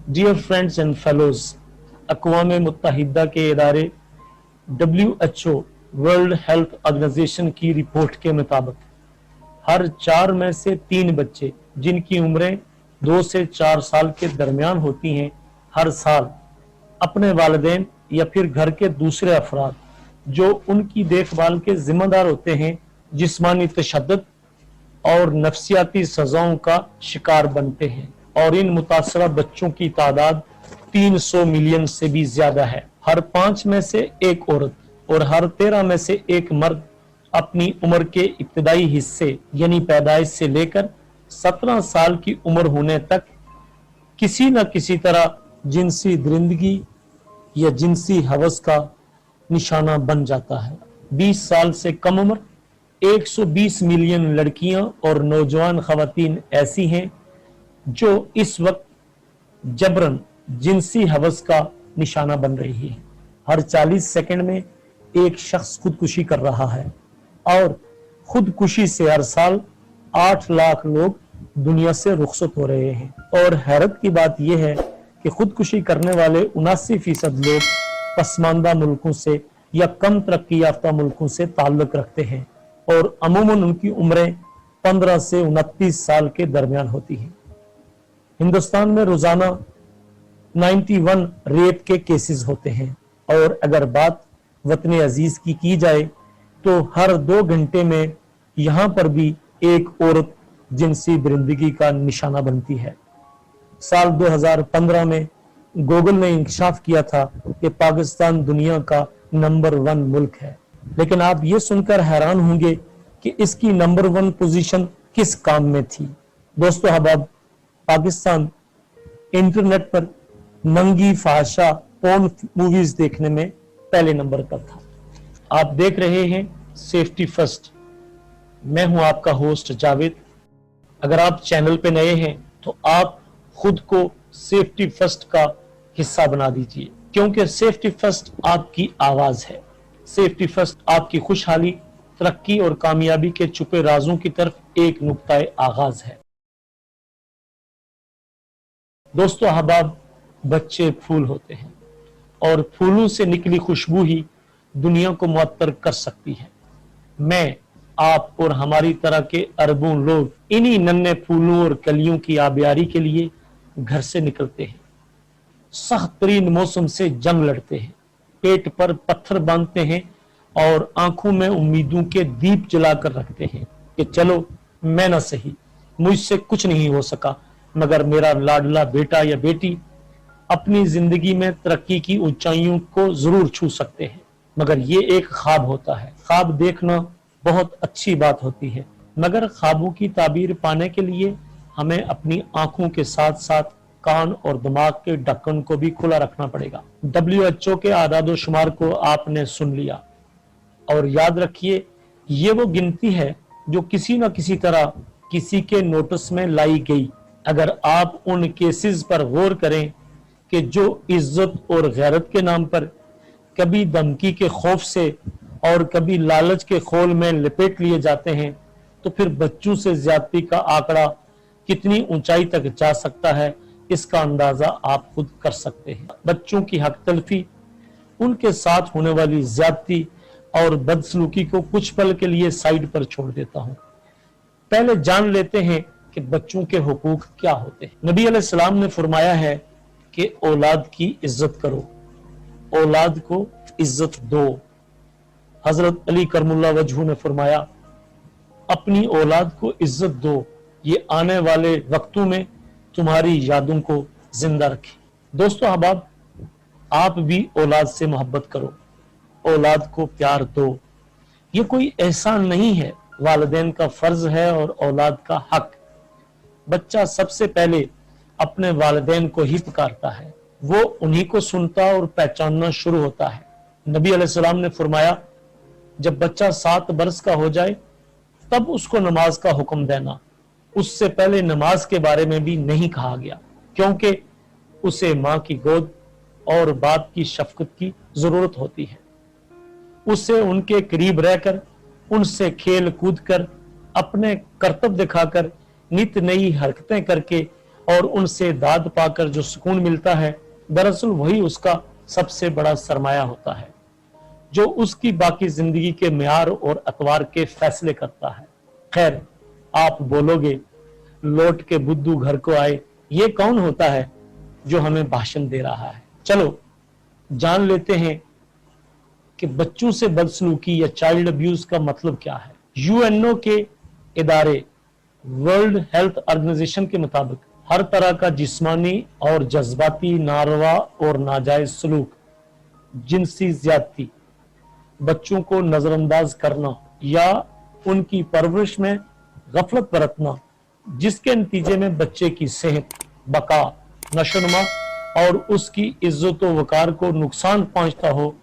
Dear friends and fellows, अक़वाम मुत्तहिदा के इदारे WHO world health organisation की रिपोर्ट के मुताबिक हर 4 में से 3 बच्चे जिनकी उम्रें 2 से 4 साल के दरमियान होती हैं, हर साल अपने वालिदैन या फिर घर के दूसरे अफराद जो उनकी देखभाल के जिम्मेदार होते हैं, जिस्मानी तशद्दुद और नफ्सियाती सजाओं का शिकार बनते हैं और इन मुतासरा बच्चों की तादाद 300 मिलियन से भी ज्यादा है। हर 5 में से एक औरत और हर 13 में से एक मर्द अपनी उम्र के इब्तदाई हिस्से यानी पैदाइश से लेकर 17 साल की उम्र होने तक किसी न किसी तरह जिनसी दरिंदगी या जिनसी हवस का निशाना बन जाता है। 20 साल से कम उम्र 120 मिलियन लड़कियां और नौजवान खवातीन ऐसी हैं जो इस वक्त जबरन जिनसी हवस का निशाना बन रही है। हर 40 सेकंड में एक शख्स खुदकुशी कर रहा है और खुदकुशी से हर साल 8 लाख लोग दुनिया से रुखसत हो रहे हैं। और हैरत की बात यह है कि खुदकुशी करने वाले 79% लोग पसमानदा मुल्कों से या कम तरक्की याफ्ता मुल्कों से ताल्लुक रखते हैं और अमूमन उनकी उम्रें 15 से 29 साल के दरमियान होती हैं। हिंदुस्तान में रोजाना 91 रेप के केसेस होते हैं और अगर बात वतन अजीज की जाए तो हर 2 घंटे में यहां पर भी एक औरत जिनसी दरिंदगी का निशाना बनती है। साल 2015 में गूगल ने इंकशाफ किया था कि पाकिस्तान दुनिया का नंबर 1 मुल्क है, लेकिन आप ये सुनकर हैरान होंगे कि इसकी नंबर 1 पोजीशन किस काम में थी। दोस्तों अहबाब, पाकिस्तान इंटरनेट पर नंगी फाहशा पोर्न मूवीज देखने में पहले नंबर पर था। आप देख रहे हैं सेफ्टी फर्स्ट। मैं हूं आपका होस्ट जावेद। अगर आप चैनल पे नए हैं तो आप खुद को सेफ्टी फर्स्ट का हिस्सा बना दीजिए, क्योंकि सेफ्टी फर्स्ट आपकी आवाज है। सेफ्टी फर्स्ट आपकी खुशहाली, तरक्की और कामयाबी के छुपे राजों की तरफ एक नुक्ताए आगाज है। दोस्तों अहबाब, बच्चे फूल होते हैं और फूलों से निकली खुशबू ही दुनिया को मुअत्तर कर सकती है। मैं, आप और हमारी तरह के अरबों लोग इन्हीं नन्हे फूलों और कलियों की आबियारी के लिए घर से निकलते हैं, सख्त तरीन मौसम से जंग लड़ते हैं, पेट पर पत्थर बांधते हैं और आंखों में उम्मीदों के दीप जलाकर रखते हैं कि चलो मैं ना सही, मुझसे कुछ नहीं हो सका मगर मेरा लाडला बेटा या बेटी अपनी जिंदगी में तरक्की की ऊंचाइयों को जरूर छू सकते हैं। मगर ये एक ख्वाब होता है। ख्वाब देखना बहुत अच्छी बात होती है, मगर ख्वाबों की ताबीर पाने के लिए हमें अपनी आंखों के साथ साथ कान और दिमाग के ढक्कन को भी खुला रखना पड़ेगा। WHO के आदाद शुमार को आपने सुन लिया और याद रखिए, ये वो गिनती है जो किसी न किसी तरह किसी के नोटिस में लाई गई। अगर आप उन केसेस पर गौर करें कि जो इज्जत और गैरत के नाम पर कभी धमकी के खौफ से और कभी लालच के खोल में लपेट लिए जाते हैं, तो फिर बच्चों से ज्यादती का आंकड़ा कितनी ऊंचाई तक जा सकता है, इसका अंदाजा आप खुद कर सकते हैं। बच्चों की हक तलफी, उनके साथ होने वाली ज्यादती और बदसलूकी को कुछ पल के लिए साइड पर छोड़ देता हूं। पहले जान लेते हैं कि बच्चों के हुकूक क्या होते हैं। नबी अलैहिस्सलाम ने फरमाया है कि औलाद की इज्जत करो, औलाद को इज्जत दो। हजरत अली करमुल्लाह वजहू ने फरमाया, अपनी औलाद को इज्जत दो, ये आने वाले वक्तों में तुम्हारी यादों को जिंदा रखे। दोस्तों अहबाब, आप भी औलाद से मोहब्बत करो, औलाद को प्यार दो। ये कोई एहसान नहीं है, वालिदैन का फर्ज है और औलाद का हक। बच्चा सबसे पहले अपने वालिदैन को ही पुकारता है, वो उन्हीं को सुनता और पहचानना शुरू होता है। नबी अलैहिस्सलाम ने फरमाया, जब बच्चा 7 बरस का हो जाए तब उसको नमाज का हुक्म देना। उससे पहले नमाज के बारे में भी नहीं कहा गया, क्योंकि उसे माँ की गोद और बाप की शफकत की जरूरत होती है। उससे उनके करीब रहकर, उनसे खेल कूद कर, अपने करतब दिखाकर, नित नई हरकतें करके और उनसे दाद पाकर जो सुकून मिलता है, दरअसल वही उसका सबसे बड़ा सरमाया होता है, जो उसकी बाकी जिंदगी के म्यार और अतवार के फैसले करता है। खैर, आप बोलोगे, लौट के बुद्धू घर को आए, ये कौन होता है जो हमें भाषण दे रहा है? चलो जान लेते हैं कि बच्चों से बदसलूकी या चाइल्ड अब्यूज का मतलब क्या है। यूएनओ के इदारे वर्ल्ड हेल्थ ऑर्गेनाइजेशन के मुताबिक हर तरह का जिस्मानी और जज्बाती नारवा और नाजायज सलूक, जिनसी ज्यादती, बच्चों को नजरअंदाज करना या उनकी परवरिश में गफलत बरतना, जिसके नतीजे में बच्चे की सेहत, बका, नशोनुमा और उसकी इज्जत व वकार को नुकसान पहुंचता हो,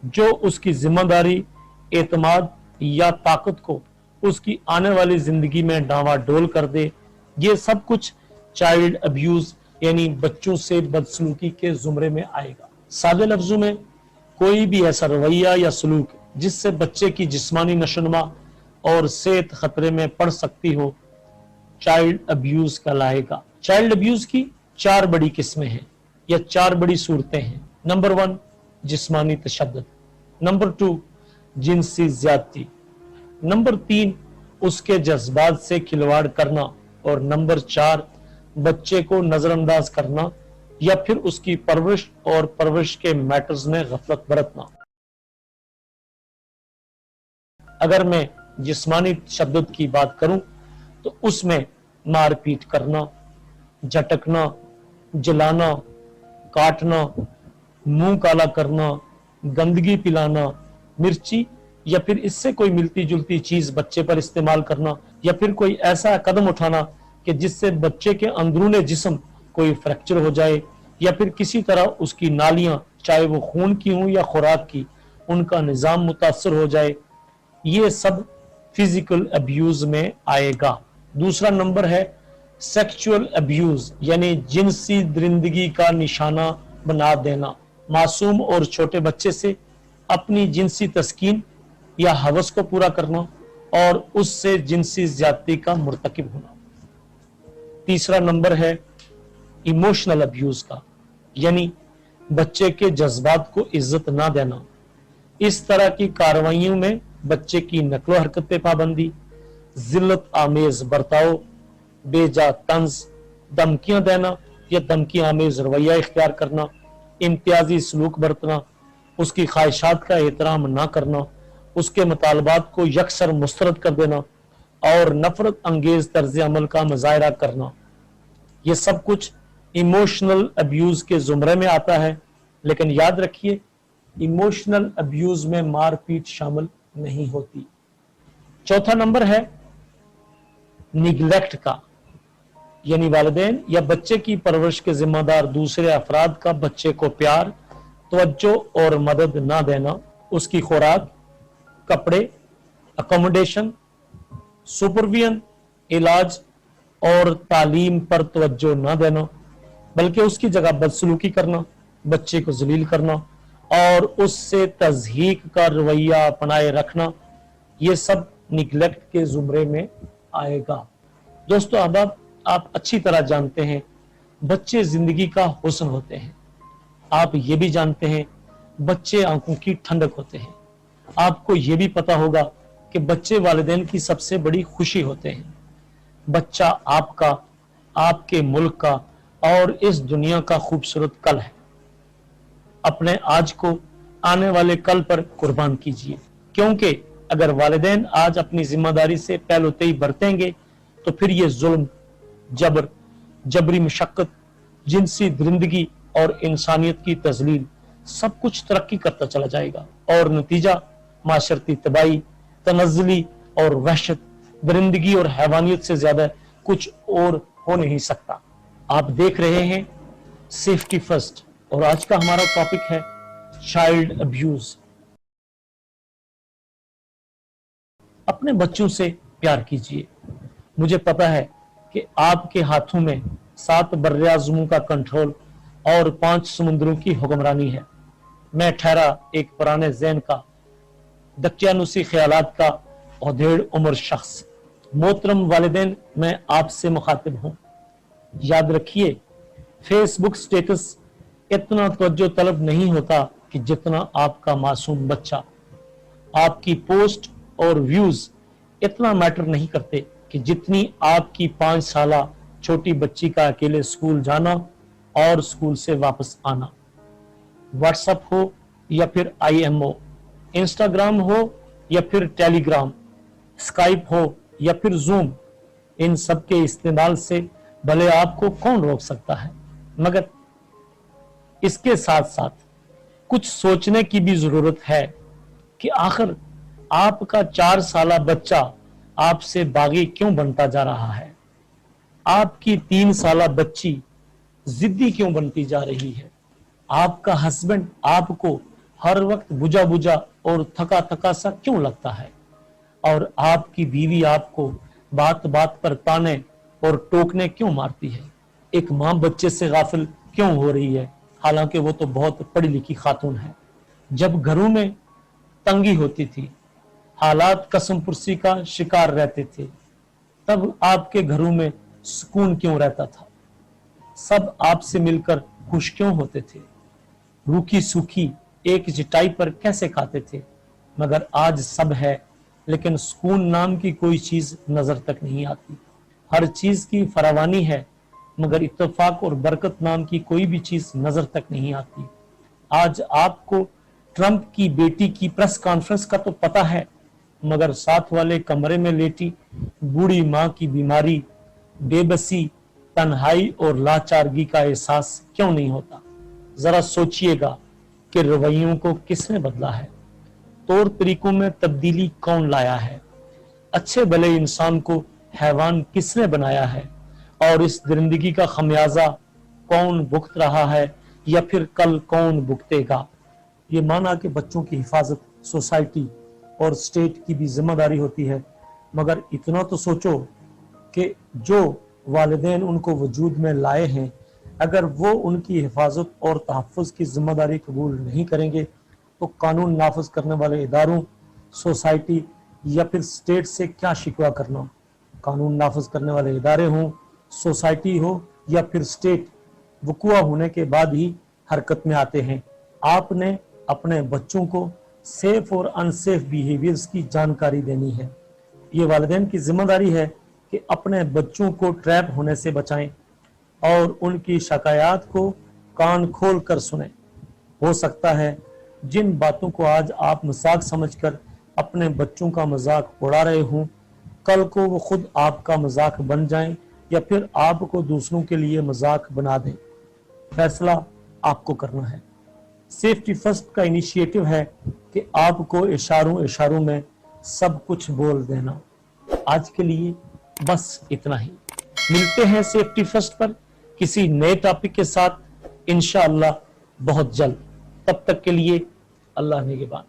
जो उसकी जिम्मेदारी, एतमाद या ताकत को उसकी आने वाली जिंदगी में डावाडोल कर दे, ये सब कुछ चाइल्ड अब्यूज यानी बच्चों से बदसलूकी के जुमरे में आएगा। सादे लफ्जों में, कोई भी ऐसा रवैया या सलूक जिससे बच्चे की जिस्मानी नशोनुमा और सेहत खतरे में पड़ सकती हो, चाइल्ड अब्यूज कहलाएगा। चाइल्ड अब्यूज की 4 बड़ी किस्में हैं या 4 बड़ी सूरतें हैं। नंबर 1, जिस्मानी तशद्दुद। नंबर 2, जिनसी ज्यादती। नंबर 3, उसके जज्बात से खिलवाड़ करना। और नंबर 4, बच्चे को नजरअंदाज करना या फिर उसकी परवरिश और परवरिश के मैटर्स में गफलत बरतना। अगर मैं जिस्मानी तशद्दुद की बात करूं तो उसमें मारपीट करना, झटकना, जलाना, काटना, मुंह काला करना, गंदगी पिलाना, मिर्ची या फिर इससे कोई मिलती जुलती चीज बच्चे पर इस्तेमाल करना, या फिर कोई ऐसा कदम उठाना कि जिससे बच्चे के अंदरूने जिस्म कोई फ्रैक्चर हो जाए, या फिर किसी तरह उसकी नालियां, चाहे वो खून की हों या खुराक की, उनका निजाम मुतासर हो जाए, ये सब फिजिकल अब्यूज में आएगा। दूसरा नंबर है सेक्सुअल अब्यूज यानी जिनसी दरिंदगी का निशाना बना देना। मासूम और छोटे बच्चे से अपनी जिनसी तस्कीन या हवस को पूरा करना और उससे जिनसी ज्यादती का मुर्तकिब होना। तीसरा नंबर है इमोशनल अब्यूज का, यानी बच्चे के जज्बात को इज्जत ना देना। इस तरह की कार्रवाइयों में बच्चे की नकलो हरकत पे पाबंदी, जिल्लत आमेज बर्ताव, बेजा तंज, धमकियां देना या धमकी आमेज रवैया इख्तियार करना, इम्तियाजी सलूक बरतना, उसकी ख्वाहिशात का एहतराम ना करना, उसके मुतालबात को यकसर मुस्तरद कर देना और नफरत अंगेज तर्ज अमल का मुजाहरा करना। ये सब कुछ इमोशनल अब्यूज के जुमरे में आता है, लेकिन याद रखिए इमोशनल अब्यूज में मारपीट शामिल नहीं होती। चौथा नंबर है निगलेक्ट का, यानी वालिदैन या बच्चे की परवरिश के जिम्मेदार दूसरे अफराद का बच्चे को प्यार, तवज्जो और मदद ना देना, उसकी खुराक, कपड़े, अकोमोडेशन, सुपरविजन, इलाज और तालीम पर तवज्जो ना देना, बल्कि उसकी जगह बदसलूकी करना, बच्चे को जलील करना और उससे तज़हीक का रवैया अपनाए रखना, ये सब निगलेक्ट के जुमरे में आएगा। दोस्तों, अब आप अच्छी तरह जानते हैं बच्चे जिंदगी का हुस्न होते हैं। आप ये भी जानते हैं बच्चे आंखों की ठंडक होते हैं। आपको ये भी पता होगा कि बच्चे वालिदैन की सबसे बड़ी खुशी होते हैं। बच्चा आपका, आपके मुल्क का और इस दुनिया का खूबसूरत कल है। अपने आज को आने वाले कल पर कुर्बान कीजिए, क्योंकि अगर वालिदैन आज अपनी जिम्मेदारी से पहलुतेई बरतेंगे तो फिर ये जुल्म, जबर, जबरी मशक्कत, जिनसी दरिंदगी और इंसानियत की तजलील सब कुछ तरक्की करता चला जाएगा और नतीजा माशरती तबाही, तनज़्ज़ुली और वहशत, दरिंदगी और हैवानियत से ज्यादा कुछ और हो नहीं सकता। आप देख रहे हैं सेफ्टी फर्स्ट और आज का हमारा टॉपिक है चाइल्ड अब्यूज। अपने बच्चों से प्यार कीजिए। मुझे पता है कि आपके हाथों में 7 बर्रे-ए-आज़मों का कंट्रोल और 5 समुद्रों की हुक्मरानी है। मैं ठहरा एक पुराने ज़हन का, दकियानुसी ख्यालात का औधेड़ उम्र शख्स। मोहतरम वालिदैन, मैं आपसे मुखातिब हूँ। याद रखिए, फेसबुक स्टेटस इतना तवज्जो तलब नहीं होता कि जितना आपका मासूम बच्चा। आपकी पोस्ट और व्यूज इतना मैटर नहीं करते कि जितनी आपकी 5 साला छोटी बच्ची का अकेले स्कूल जाना और स्कूल से वापस आना। व्हाट्सएप हो या फिर IMO, इंस्टाग्राम हो या फिर टेलीग्राम, स्काइप हो या फिर जूम, इन सब के इस्तेमाल से भले आपको कौन रोक सकता है, मगर इसके साथ साथ कुछ सोचने की भी जरूरत है कि आखिर आपका 4 साला बच्चा आपसे बागी क्यों बनता जा रहा है, आपकी 3 साला बच्ची जिद्दी क्यों बनती जा रही है, आपका हस्बैंड आपको हर वक्त बुझा बुझा और थका थका सा क्यों लगता है, और आपकी बीवी आपको बात बात पर ताने और टोकने क्यों मारती है। एक माँ बच्चे से गाफिल क्यों हो रही है, हालांकि वो तो बहुत पढ़ी लिखी खातून है। जब घरों में तंगी होती थी, हालात कसम पुरसी का शिकार रहते थे, तब आपके घरों में सुकून क्यों रहता था, सब आपसे मिलकर खुश क्यों होते थे, रूखी सूखी एक चटाई पर कैसे खाते थे। मगर आज सब है, लेकिन सुकून नाम की कोई चीज नजर तक नहीं आती। हर चीज की फरावानी है, मगर इत्तेफाक और बरकत नाम की कोई भी चीज नजर तक नहीं आती। आज आपको ट्रंप की बेटी की प्रेस कॉन्फ्रेंस का तो पता है, मगर साथ वाले कमरे में लेटी बूढ़ी माँ की बीमारी, बेबसी, तन्हाई और लाचारगी का एहसास क्यों नहीं होता। जरा सोचिएगा कि रवैयों को किसने बदला है, तौर तरीकों में तब्दीली कौन लाया है, अच्छे भले इंसान को हैवान किसने बनाया है, और इस दरिंदगी का खमियाजा कौन भुगत रहा है या फिर कल कौन भुगतेगा। ये माना कि बच्चों की हिफाजत सोसाइटी और स्टेट की भी जिम्मेदारी होती है, मगर इतना तो सोचो कि जो वालिदैन उनको वजूद में लाए हैं, अगर वो उनकी हिफाजत और तहफ़्फ़ुज़ की जिम्मेदारी कबूल नहीं करेंगे तो कानून नाफिज करने वाले इदारों, सोसाइटी या फिर स्टेट से क्या शिकवा करना। कानून नाफिज करने वाले इदारे हों, सोसाइटी हो या फिर स्टेट, वक़ुआ होने के बाद ही हरकत में आते हैं। आपने अपने बच्चों को सेफ और अनसेफ बिहेवियर्स की जानकारी देनी है। ये वालिदैन की जिम्मेदारी है कि अपने बच्चों को ट्रैप होने से बचाएं और उनकी शिकायत को कान खोल कर सुने। हो सकता है जिन बातों को आज आप मजाक समझकर अपने बच्चों का मजाक उड़ा रहे हों, कल को वो खुद आपका मजाक बन जाएं या फिर आपको दूसरों के लिए मजाक बना दें। फैसला आपको करना है। सेफ्टी फर्स्ट का इनिशिएटिव है कि आपको इशारों इशारों में सब कुछ बोल देना। आज के लिए बस इतना ही। मिलते हैं सेफ्टी फर्स्ट पर किसी नए टॉपिक के साथ इंशाअल्लाह बहुत जल्द। तब तक के लिए अल्लाह निगहबान।